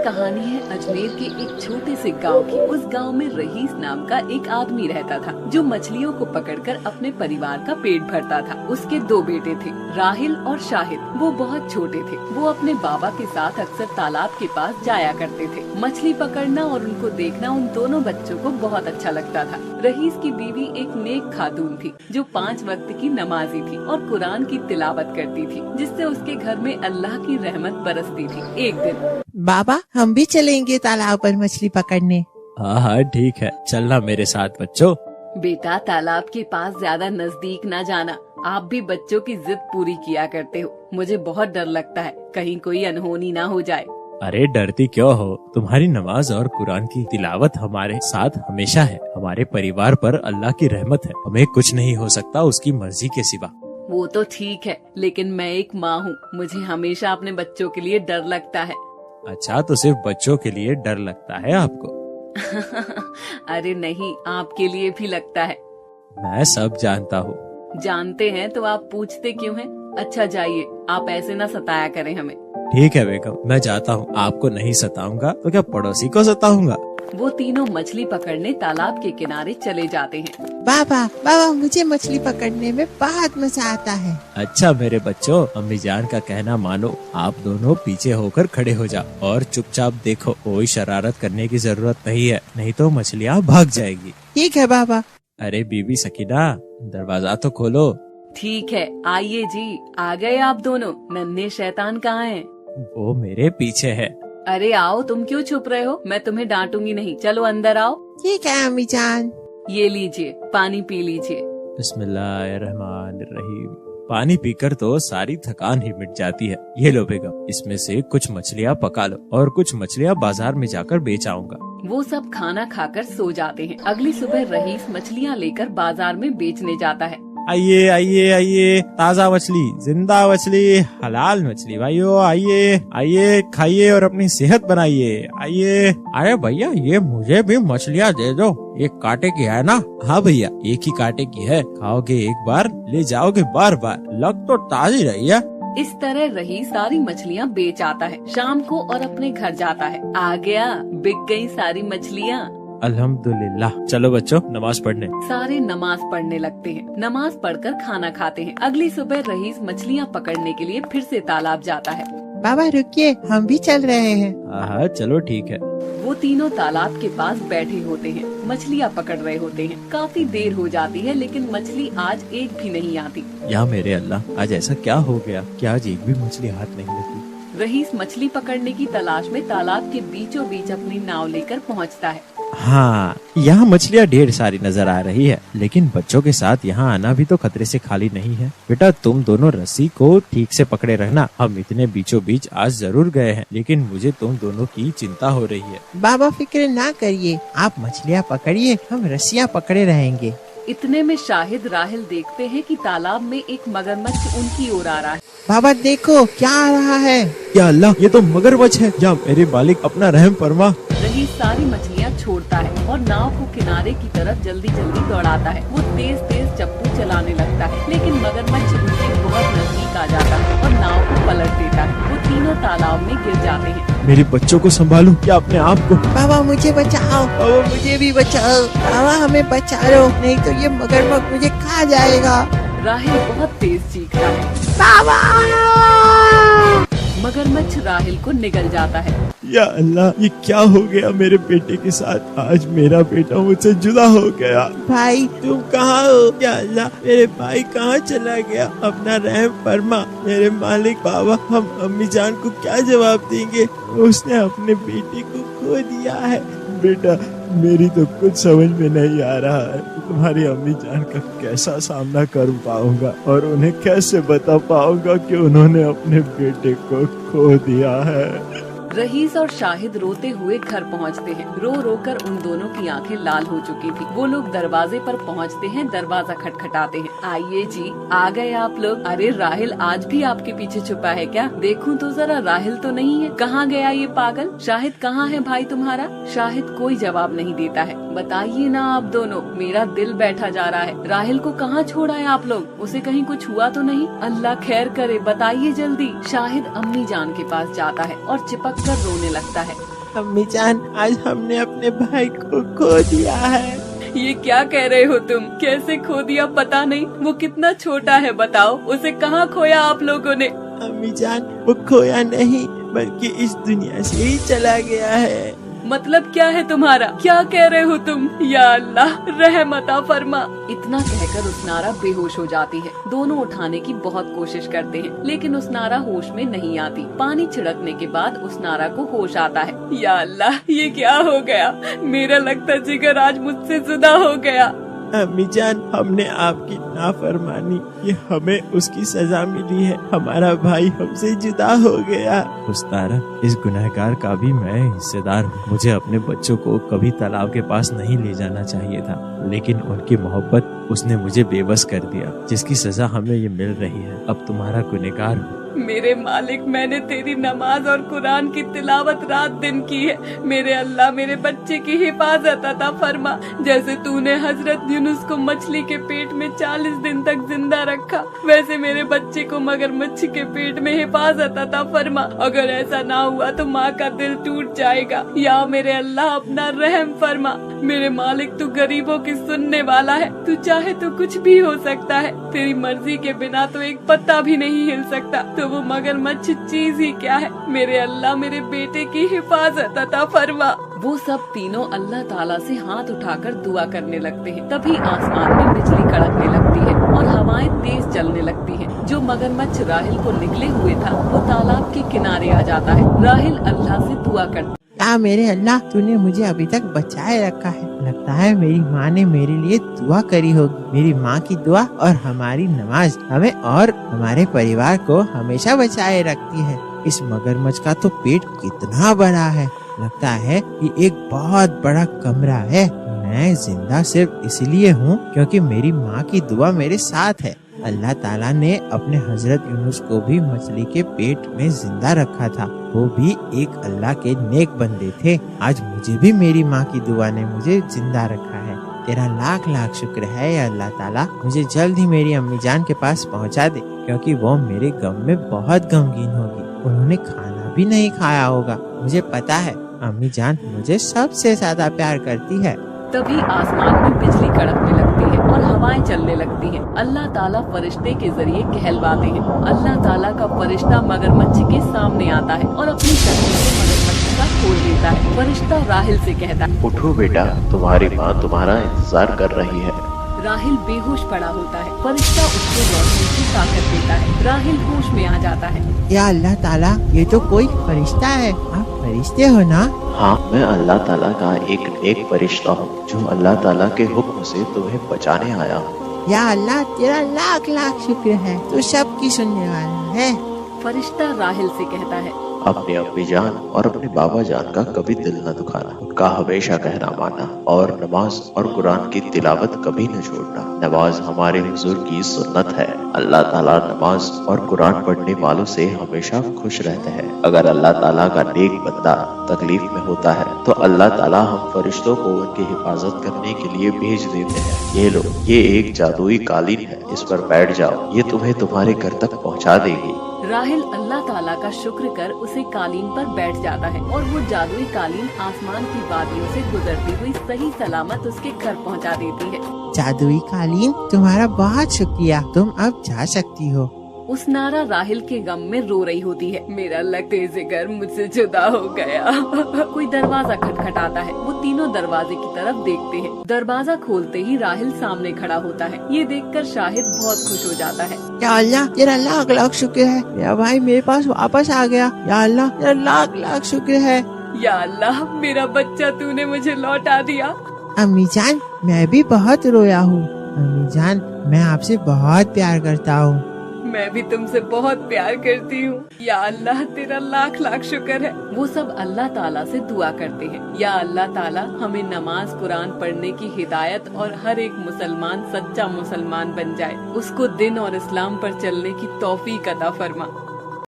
कहानी है अजमेर के एक छोटे से गांव की। उस गांव में रहीस नाम का एक आदमी रहता था जो मछलियों को पकड़कर अपने परिवार का पेट भरता था। उसके दो बेटे थे, राहिल और शाहिद। वो बहुत छोटे थे। वो अपने बाबा के साथ अक्सर तालाब के पास जाया करते थे। मछली पकड़ना और उनको देखना उन दोनों बच्चों को बहुत अच्छा लगता था। रहीस की बीवी एक नेक खातून थी जो 5 वक्त की नमाजी थी और कुरान की तिलावत करती थी, जिससे उसके घर में अल्लाह की रहमत बरसती थी। एक दिन बाबा, हम भी चलेंगे तालाब पर मछली पकड़ने। हाँ हाँ ठीक है, चलना मेरे साथ बच्चों। बेटा, तालाब के पास ज्यादा नजदीक न जाना। आप भी बच्चों की जिद पूरी किया करते हो। मुझे बहुत डर लगता है कहीं कोई अनहोनी ना हो जाए। अरे डरती क्यों हो? तुम्हारी नमाज और कुरान की तिलावत हमारे साथ हमेशा है। हमारे परिवार पर अल्लाह की रहमत है। हमें कुछ नहीं हो सकता उसकी मर्जी के सिवा। वो तो ठीक है, लेकिन मैं एक माँ हूँ। मुझे हमेशा अपने बच्चों के लिए डर लगता है। अच्छा, तो सिर्फ बच्चों के लिए डर लगता है आपको? अरे नहीं, आपके लिए भी लगता है। मैं सब जानता हूँ। जानते हैं तो आप पूछते क्यों हैं? अच्छा जाइए, आप ऐसे ना सताया करें हमें। ठीक है बेगम, मैं जाता हूँ। आपको नहीं सताऊंगा तो क्या पड़ोसी को सताऊंगा? वो तीनों मछली पकड़ने तालाब के किनारे चले जाते हैं। बाबा बाबा, मुझे मछली पकड़ने में बहुत मजा आता है। अच्छा मेरे बच्चों, अम्मी जान का कहना मानो। आप दोनों पीछे होकर खड़े हो जाओ और चुपचाप देखो। कोई शरारत करने की जरूरत नहीं है, नहीं तो मछलियाँ भाग जाएगी। ठीक है बाबा। अरे बीबी सकीना, दरवाजा तो खोलो। ठीक है, आइए जी। आ गए आप दोनों। नन्हे शैतान कहाँ हैं? वो मेरे पीछे है। अरे आओ, तुम क्यों छुप रहे हो? मैं तुम्हें डांटूंगी नहीं। चलो अंदर आओ। ठीक है अम्मी जान। ये लीजिए, पानी पी लीजिए। बिस्मिल्लाहिर्रहमानिर्रहीम। पानी पीकर तो सारी थकान ही मिट जाती है। ये लो बेगम, इसमें से कुछ मछलियाँ पका लो और कुछ मछलियाँ बाजार में जाकर बेच आऊंगा। वो सब खाना खाकर सो जाते हैं। अगली सुबह रहीस मछलियाँ लेकर बाजार में बेचने जाता है। आइए आइए आइए, ताज़ा मछली, जिंदा मछली, हलाल मछली भाइयों, आइए आइए, खाइए और अपनी सेहत बनाइए। आइए। अरे भैया, ये मुझे भी मछलियाँ दे दो। एक कांटे की है ना? हाँ भैया, एक ही कांटे की है। खाओगे एक बार, ले जाओगे बार बार। लग तो ताजी रही है। इस तरह रहीस सारी मछलियाँ बेच आता है। शाम को और अपने घर जाता है। आ गया, बिक गई सारी मछलियाँ। अल्हम्दुलिल्लाह। चलो बच्चों, नमाज पढ़ने। सारे नमाज पढ़ने लगते हैं। नमाज पढ़कर खाना खाते हैं। अगली सुबह रहीस मछलियाँ पकड़ने के लिए फिर से तालाब जाता है। बाबा रुकिए, हम भी चल रहे हैं। हाँ चलो ठीक है। वो तीनों तालाब के पास बैठे होते हैं, मछलियाँ पकड़ रहे होते हैं। काफी देर हो जाती है, लेकिन मछली आज एक भी नहीं आती। या मेरे अल्लाह, आज ऐसा क्या हो गया कि आज एक भी मछली हाथ नहीं लगी? रहीस मछली पकड़ने की तलाश में तालाब के बीचों बीच अपनी नाव लेकर पहुंचता है। हाँ, यहाँ मछलियाँ ढेर सारी नजर आ रही है, लेकिन बच्चों के साथ यहाँ आना भी तो खतरे से खाली नहीं है। बेटा, तुम दोनों रस्सी को ठीक से पकड़े रहना। हम इतने बीचों बीच आज जरूर गए हैं, लेकिन मुझे तुम दोनों की चिंता हो रही है। बाबा फिक्र ना करिए, आप मछलियाँ पकड़िए, हम रस्सियाँ पकड़े रहेंगे। इतने में शाहिद राहिल देखते हैं कि तालाब में एक मगरमच्छ उनकी ओर आ रहा है। बाबा देखो, क्या आ रहा है? या अल्लाह, ये तो मगरमच्छ है। या मेरे मालिक, अपना रहम फरमा। रहीस सारी मछलियाँ छोड़ता है और नाव को किनारे की तरफ जल्दी जल्दी दौड़ाता है। वो तेज तेज चप्पू चलाने लगता है, लेकिन मगरमच्छ उसके बहुत नजदीक आ जाता है और नाव को पलट देता है। वो तीनों तालाब में गिर जाते हैं। मेरे बच्चों को संभालो या अपने आप को। बाबा मुझे बचाओ, बाबा मुझे भी बचाओ, बाबा हमें बचा लो, नहीं तो ये मगरमच्छ मुझे खा जाएगा। राहिल बहुत तेज चीखता है। बाबा! मगरमच्छ राहिल को निगल जाता है। या अल्लाह, ये क्या हो गया मेरे बेटे के साथ? आज मेरा बेटा मुझसे जुदा हो गया। भाई तुम कहाँ हो? या अल्लाह, मेरे भाई कहाँ चला गया? अपना रहम फरमा मेरे मालिक। बाबा, हम अम्मी जान को क्या जवाब देंगे? उसने अपने बेटे को खो दिया है। बेटा, मेरी तो कुछ समझ में नहीं आ रहा है। तुम्हारी अम्मी जान का कैसा सामना कर पाऊंगा और उन्हें कैसे बता पाऊंगा कि उन्होंने अपने बेटे को खो दिया है। रहीस और शाहिद रोते हुए घर पहुंचते हैं। रो रो कर उन दोनों की आंखें लाल हो चुकी थी। वो लोग दरवाजे पर पहुंचते हैं, दरवाजा खटखटाते हैं। आइए जी, आ गए आप लोग। अरे राहिल आज भी आपके पीछे छुपा है क्या? देखूं तो जरा, राहिल तो नहीं है। कहाँ गया ये पागल? शाहिद कहाँ है भाई तुम्हारा? शाहिद कोई जवाब नहीं देता है। बताइए ना आप दोनों, मेरा दिल बैठा जा रहा है। राहिल को कहाँ छोड़ा है आप लोग? उसे कहीं कुछ हुआ तो नहीं? अल्लाह खैर करे, बताइए जल्दी। शाहिद अम्मी जान के पास जाता है और चिपक कर रोने लगता है। अम्मी जान, आज हमने अपने भाई को खो दिया है। ये क्या कह रहे हो तुम? कैसे खो दिया पता नहीं? वो कितना छोटा है बताओ, उसे कहाँ खोया आप लोगों ने? अम्मी जान, वो खोया नहीं बल्कि इस दुनिया से ही चला गया है। मतलब क्या है तुम्हारा? क्या कह रहे हो तुम? या अल्लाह, रहम अता फरमा। इतना कहकर उसनारा बेहोश हो जाती है। दोनों उठाने की बहुत कोशिश करते हैं, लेकिन उसनारा होश में नहीं आती। पानी छिड़कने के बाद उसनारा को होश आता है। या अल्लाह, ये क्या हो गया? मेरा लगता जिगर आज मुझसे जुदा हो गया। अम्मी जान, हमने आपकी नाफरमानी की हमें उसकी सजा मिली है। हमारा भाई हमसे जुदा हो गया। उस्तारा, इस गुनहगार का भी मैं हिस्सेदार हूँ। मुझे अपने बच्चों को कभी तालाब के पास नहीं ले जाना चाहिए था, लेकिन उनकी मोहब्बत उसने मुझे बेबस कर दिया, जिसकी सजा हमें ये मिल रही है। अब तुम्हारा गुनहगार हूँ। मेरे मालिक, मैंने तेरी नमाज और कुरान की तिलावत रात दिन की है। मेरे अल्लाह, मेरे बच्चे की हिफाजत अता फरमा। जैसे तूने हजरत यूनुस को मछली के पेट में 40 दिन तक जिंदा रखा, वैसे मेरे बच्चे को मगरमच्छ के पेट में हिफाजत अता फरमा। अगर ऐसा ना हुआ तो माँ का दिल टूट जाएगा। या मेरे अल्लाह, अपना रहम फरमा। मेरे मालिक, तू गरीबों की सुनने वाला है। तू चाहे तो कुछ भी हो सकता है। तेरी मर्जी के बिना तो एक पत्ता भी नहीं हिल सकता, तो वो मगरमच्छ चीज ही क्या है। मेरे अल्लाह, मेरे बेटे की हिफाजत अता फरमा। वो सब तीनों अल्लाह ताला से हाथ उठाकर दुआ करने लगते हैं। तभी आसमान में बिजली कड़कने लगती है और हवाएं तेज चलने लगती हैं। जो मगरमच्छ राहिल को निकले हुए था, वो तालाब के किनारे आ जाता है। राहिल अल्लाह से दुआ करती। या मेरे अल्लाह, तूने मुझे अभी तक बचाए रखा है। लगता है मेरी माँ ने मेरे लिए दुआ करी होगी। मेरी माँ की दुआ और हमारी नमाज हमें और हमारे परिवार को हमेशा बचाए रखती है। इस मगरमच्छ का तो पेट कितना बड़ा है। लगता है कि एक बहुत बड़ा कमरा है। मैं जिंदा सिर्फ इसलिए हूँ क्योंकि मेरी माँ की दुआ मेरे साथ है। अल्लाह ताला ने अपने हजरत यूनुस को भी मछली के पेट में जिंदा रखा था। वो भी एक अल्लाह के नेक बंदे थे। आज मुझे भी मेरी माँ की दुआ ने मुझे जिंदा रखा है। तेरा लाख लाख शुक्र है या अल्लाह ताला। मुझे जल्द ही मेरी अम्मी जान के पास पहुँचा दे, क्योंकि वो मेरे गम में बहुत गमगीन होगी। उन्होंने खाना भी नहीं खाया होगा। मुझे पता है अम्मी जान मुझे सबसे ज्यादा प्यार करती है। तभी आसमान में बिजली कड़कने लगती है और हवाएं चलने लगती हैं। अल्लाह ताला फरिश्ते के जरिए कहलवाते हैं। अल्लाह ताला का फरिश्ता मगरमच्छ के सामने आता है और अपनी शक्ति से मगरमच्छ का खोल देता है। फरिश्ता राहिल से कहता है, उठो बेटा, तुम्हारी माँ तुम्हारा इंतजार कर रही है। राहिल बेहोश पड़ा होता है। फरिश्ता उसको रोशनी की ताकत देता है। राहिल होश में आ जाता है। या अल्लाह ताला, ये तो कोई फरिश्ता है। आप फरिश्ते हो ना? हाँ, मैं अल्लाह ताला का एक नेक फरिश्ता हूँ, जो अल्लाह ताला के हुक्म से तुम्हें बचाने आया हूँ। या अल्लाह, तेरा लाख लाख शुक्र है। तू सबकी सुनने वाला है। फरिश्ता राहिल से कहता है, अपने अम्मी जान और अपने बाबा जान का कभी दिल न दुखाना, उनका हमेशा कहना मानना और नमाज और कुरान की तिलावत कभी न छोड़ना। नमाज हमारे हुजूर की सुन्नत है। अल्लाह ताला नमाज और कुरान पढ़ने वालों से हमेशा खुश रहते हैं। अगर अल्लाह ताला का नेक बंदा तकलीफ में होता है तो अल्लाह ताला हम फरिश्तों को उनकी हिफाजत करने के लिए भेज देते हैं। ये लो, ये एक जादुई कालीन है, इस पर बैठ जाओ, ये तुम्हें तुम्हारे घर तक पहुँचा देगी। राहिल अल्लाह ताला का शुक्र कर उसे कालीन पर बैठ जाता है और वो जादुई कालीन आसमान की वादियों से गुजरती हुई सही सलामत उसके घर पहुंचा देती है। जादुई कालीन, तुम्हारा बहुत शुक्रिया। तुम अब जा सकती हो। उसनारा राहिल के गम में रो रही होती है। मेरा लगते जिगर मुझसे जुदा हो गया। कोई दरवाजा खटखटाता है। वो तीनों दरवाजे की तरफ देखते हैं। दरवाजा खोलते ही राहिल सामने खड़ा होता है। ये देखकर शाहिद बहुत खुश हो जाता है। या अल्लाह, तेरा लाख लाख शुक्र है। मेरा भाई मेरे पास वापस आ गया। या अल्लाह, तेरा लाख लाख शुक्र है। या अल्लाह, मेरा बच्चा तूने मुझे लौटा दिया। अम्मी जान, मैं भी बहुत रोया हूँ। अम्मी जान, मैं आपसे बहुत प्यार करता हूँ। मैं भी तुमसे बहुत प्यार करती हूँ। या अल्लाह, तेरा लाख लाख शुक्र है। वो सब अल्लाह ताला से दुआ करते हैं। या अल्लाह ताला, हमें नमाज कुरान पढ़ने की हिदायत और हर एक मुसलमान सच्चा मुसलमान बन जाए। उसको दिन और इस्लाम पर चलने की तौफीक अता फरमा।